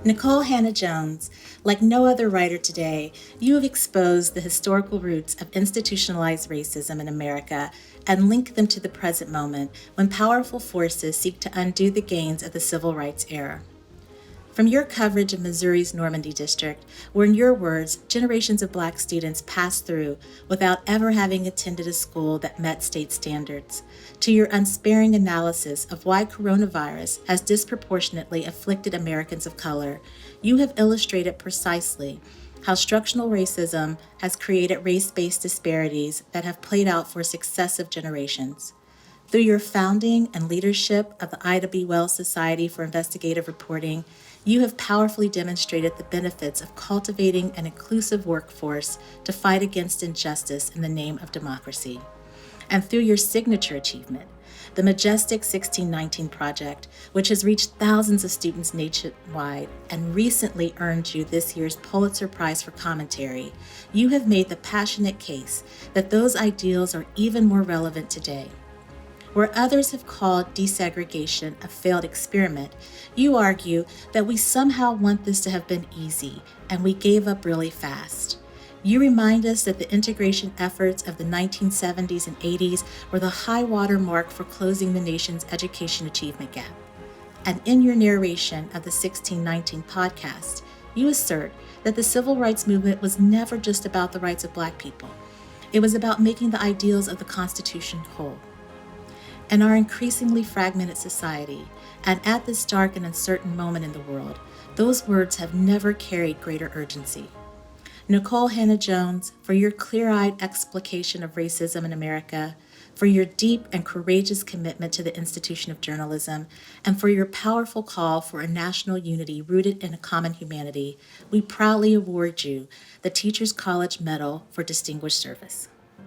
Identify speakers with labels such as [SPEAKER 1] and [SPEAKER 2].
[SPEAKER 1] Nicole Hannah-Jones, like no other writer today, you have exposed the historical roots of institutionalized racism in America and linked them to the present moment when powerful forces seek to undo the gains of the civil rights era. From your coverage of Missouri's Normandy District, where in your words, generations of Black students passed through without ever having attended a school that met state standards, to your unsparing analysis of why coronavirus has disproportionately afflicted Americans of color, you have illustrated precisely how structural racism has created race-based disparities that have played out for successive generations. Through your founding and leadership of the Ida B. Wells Society for Investigative Reporting, you have powerfully demonstrated the benefits of cultivating an inclusive workforce to fight against injustice in the name of democracy. And through your signature achievement, the majestic 1619 Project, which has reached thousands of students nationwide and recently earned you this year's Pulitzer Prize for Commentary, you have made the passionate case that those ideals are even more relevant today. Where others have called desegregation a failed experiment, you argue that we somehow want this to have been easy, and we gave up really fast. You remind us that the integration efforts of the 1970s and 80s were the high water mark for closing the nation's education achievement gap. And in your narration of the 1619 podcast, you assert that the civil rights movement was never just about the rights of Black people. It was about making the ideals of the Constitution whole. In our increasingly fragmented society, and at this dark and uncertain moment in the world, those words have never carried greater urgency. Nicole Hannah-Jones, for your clear-eyed explication of racism in America, for your deep and courageous commitment to the institution of journalism, and for your powerful call for a national unity rooted in a common humanity, we proudly award you the Teachers College Medal for Distinguished Service.